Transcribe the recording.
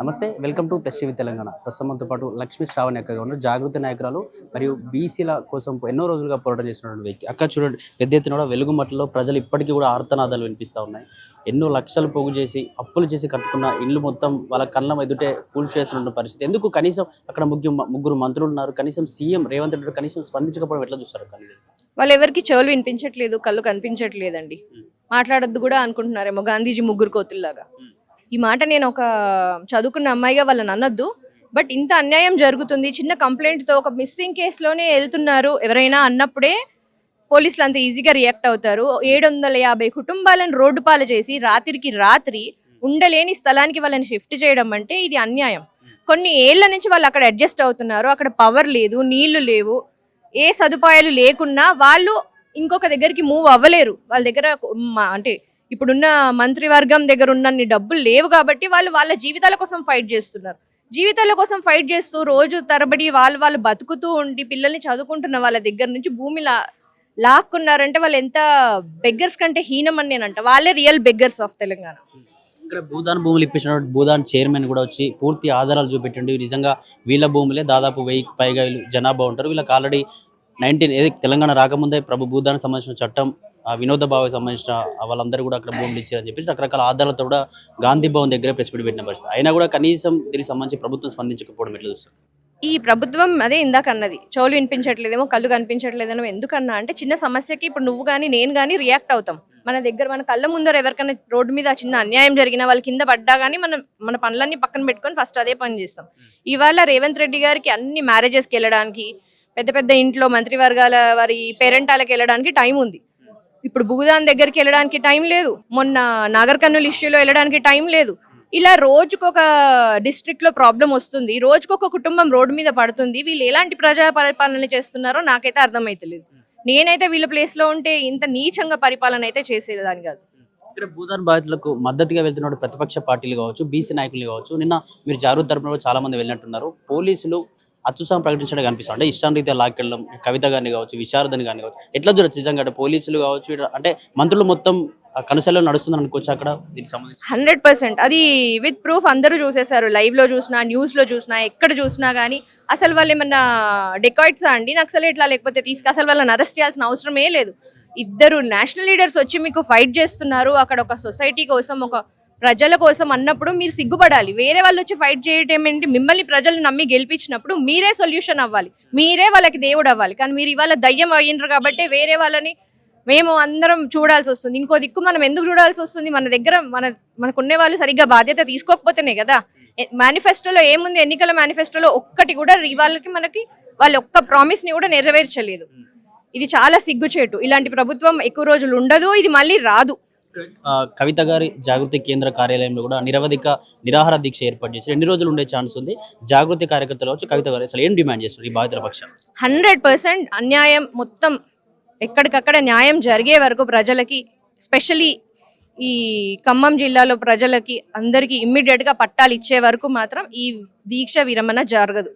నమస్తే welcome to plus TV Telangana. ప్రస్తుతం మనతో పాటు లక్ష్మీ శ్రావణి అక్కగా ఉన్నారు. జాగృతి నాయకురాలు మరియు బీసీల కోసం ఎన్నో రోజులుగా పోరాటం చేస్తున్నటువంటి వ్యక్తి. అక్క చూడండి, పెద్ద ఎత్తున కూడా వెలుగుమట్టలో ప్రజలు ఇప్పటికీ కూడా ఆర్తనాదాలు వినిపిస్తూ ఉన్నాయి. ఎన్నో లక్షలు పోగు చేసి అప్పులు చేసి కట్టుకున్న ఇల్లు మొత్తం వాళ్ళ కళ్ళ ఎదుటే కూల్చేస్తున్న పరిస్థితి. ఎందుకు కనీసం అక్కడ ముగ్గురు మంత్రులు ఉన్నారు, కనీసం సీఎం రేవంత్ రెడ్డి కనీసం స్పందించకపోవడం ఎట్లా చూస్తారు? కనీసం వాళ్ళు ఎవరికి చెవులు వినిపించట్లేదు, కళ్ళు కనిపించట్లేదండి. మాట్లాడొద్దు కూడా అనుకుంటున్నారేమో గాంధీజీ ముగ్గురు కోతుల్లాగా. ఈ మాట నేను ఒక చదువుకున్న అమ్మాయిగా వాళ్ళని అనొద్దు. బట్ ఇంత అన్యాయం జరుగుతుంది, చిన్న కంప్లైంట్తో ఒక మిస్సింగ్ కేసులోనే వెళ్తున్నారు ఎవరైనా అన్నప్పుడే పోలీసులు అంత ఈజీగా రియాక్ట్ అవుతారు. 750 కుటుంబాలను రోడ్డు పాలు చేసి రాత్రికి రాత్రి ఉండలేని స్థలానికి వాళ్ళని షిఫ్ట్ చేయడం అంటే ఇది అన్యాయం. కొన్ని ఏళ్ల నుంచి వాళ్ళు అక్కడ అడ్జస్ట్ అవుతున్నారు. అక్కడ పవర్ లేదు, నీళ్లు లేవు, ఏ సదుపాయాలు లేకున్నా వాళ్ళు ఇంకొక దగ్గరికి మూవ్ అవ్వలేరు. వాళ్ళ దగ్గర అంటే ఇప్పుడున్న మంత్రివర్గం దగ్గర ఉన్నన్ని డబ్బులు లేవు కాబట్టి వాళ్ళు వాళ్ళ జీవితాల కోసం ఫైట్ చేస్తున్నారు. జీవితాల కోసం ఫైట్ చేస్తూ రోజు తరబడి వాళ్ళు బతుకుతూ ఉండి పిల్లల్ని చదువుకుంటున్న వాళ్ళ దగ్గర నుంచి భూమి లాక్కున్నారంటే వాళ్ళు ఎంత బెగ్గర్స్ కంటే హీనం అని నేనంట. వాళ్ళే రియల్ బెగ్గర్స్ ఆఫ్ తెలంగాణ. ఇక్కడ భూదాన్ భూములు ఇప్పించిన భూదాన్ చైర్మన్ కూడా వచ్చి పూర్తి ఆధారాలు చూపెట్టండి, నిజంగా వీళ్ళ భూములే, దాదాపు 1000 పైగా జనాభా ఉంటారు, వీళ్ళకి ఆల్రెడీ 19 తెలంగాణ రాకముందే ప్రభు భూదానికి సంబంధించిన చట్టం, వినోద భావకి సంబంధించిన వాళ్ళందరూ కూడా అక్కడ భూములు ఇచ్చారని చెప్పి రకరకాల ఆధారాలతో కూడా గాంధీ భవన్ దగ్గర ప్రెస్ మీట్ పెట్టిన పరిస్థితి. అయినా కూడా కనీసం దీనికి సంబంధించి ప్రభుత్వం స్పందించకపోవడం ఎట్లా చూస్తారు? ఈ ప్రభుత్వం అదే ఇందాక అన్నది, చెవులు వినిపించట్లేదేమో, కళ్ళు కనిపించట్లేదేమో. ఎందుకన్నా అంటే చిన్న సమస్యకి ఇప్పుడు నువ్వు కానీ నేను కానీ రియాక్ట్ అవుతాం. మన కళ్ళ ముందర ఎవరికైనా రోడ్డు మీద చిన్న అన్యాయం జరిగినా వాళ్ళ కింద పడ్డా కానీ మన పనులన్నీ పక్కన పెట్టుకొని ఫస్ట్ అదే పని చేస్తాం. ఇవాళ రేవంత్ రెడ్డి గారికి అన్ని మ్యారేజెస్కి వెళ్ళడానికి, పెద్ద పెద్ద ఇంట్లో మంత్రివర్గాల వారి పేరెంటాలకు వెళ్ళడానికి టైం ఉంది. ఇప్పుడు భూదాన్ దగ్గరికి వెళ్ళడానికి టైం లేదు, మొన్న నాగర్ కర్నూలు ఇష్యూలో వెళ్ళడానికి టైం లేదు. ఇలా రోజుకొక డిస్ట్రిక్ట్ లో ప్రాబ్లం వస్తుంది, రోజుకొక కుటుంబం రోడ్డు మీద పడుతుంది. వీళ్ళు ఎలాంటి ప్రజా పరిపాలన చేస్తున్నారో నాకైతే అర్థమైతలేదు. నేనైతే వీళ్ళ ప్లేస్ లో ఉంటే ఇంత నీచంగా పరిపాలన అయితే చేసేదాన్ని కాదు. ఇక్కడ భూదాన్ బాధితులకు మద్దతుగా వెళ్తున్న ప్రతిపక్ష పార్టీలు కావచ్చు, బీసీ నాయకులు కావచ్చు, నిన్న మీరు జాగృతి తరపున చాలా మంది వెళ్ళినట్టున్నారు. పోలీసులు అత్యుత్సాహం ప్రకటించడం కనిపిస్తుంది. అంటే ఇష్టారీత్యా లాక్కెళ్ళడం, కవిత గారిని కావచ్చు, విశారదని కానీ కావచ్చు, ఎట్లా చూడొచ్చు నిజంగా? అంటే పోలీసులు కావచ్చు, అంటే మంత్రులు మొత్తం కనుసల్లో నడుస్తుందని అనుకోవచ్చు అక్కడ దీనికి సంబంధించి? 100% అది విత్ ప్రూఫ్ అందరూ చూసేశారు. లైవ్ లో చూసినా, న్యూస్ లో చూసినా, ఎక్కడ చూసినా గానీ అసలు వాళ్ళు ఏమన్నా డెకాయిట్సా అండి, నక్సలైట్లా, లేకపోతే అసలు వాళ్ళని అరెస్ట్ చేయాల్సిన అవసరమే లేదు. ఇద్దరు నేషనల్ లీడర్స్ వచ్చి మీకు ఫైట్ చేస్తున్నారు అక్కడ ఒక సొసైటీ కోసం, ఒక ప్రజల కోసం అన్నప్పుడు మీరు సిగ్గుపడాలి. వేరే వాళ్ళు వచ్చి ఫైట్ చేయటం ఏంటి? మిమ్మల్ని ప్రజలు నమ్మి గెలిపించినప్పుడు మీరే సొల్యూషన్ అవ్వాలి, మీరే వాళ్ళకి దేవుడు అవ్వాలి. కానీ మీరు ఇవాళ దయ్యం అయ్యిండ్రు కాబట్టి వేరే వాళ్ళని మేము అందరం చూడాల్సి వస్తుంది. ఇంకో దిక్కు మనం ఎందుకు చూడాల్సి వస్తుంది? మన దగ్గర మనకున్న వాళ్ళు సరిగ్గా బాధ్యత తీసుకోకపోతేనే కదా. మేనిఫెస్టోలో ఏముంది? ఎన్నికల మేనిఫెస్టోలో ఒక్కటి కూడా మనకి వాళ్ళ ఒక్క ప్రామిస్ ని కూడా నెరవేర్చలేదు. ఇది చాలా సిగ్గుచేటు. ఇలాంటి ప్రభుత్వం ఎక్కువ రోజులు ఉండదు, ఇది మళ్ళీ రాదు. కవిత గారి జాగృతి కేంద్ర కార్యాలయంలో కూడా నిరవధిక నిరాహార దీక్ష ఏర్పాటు చేసి 2 రోజులు ఉండే ఛాన్స్ ఉంది. జాగృతి కార్యకర్తలు వచ్చి కవిత గారు అసలు ఏం డిమాండ్ చేస్తున్నారు ఈ బాధితుల పక్షం? 100% అన్యాయం మొత్తం ఎక్కడికక్కడ న్యాయం జరిగే వరకు ప్రజలకి, స్పెషలీ ఈ ఖమ్మం జిల్లాలో ప్రజలకి అందరికీ ఇమ్మీడియట్ గా పట్టాలు ఇచ్చే వరకు మాత్రం ఈ దీక్ష విరమణ జరగదు.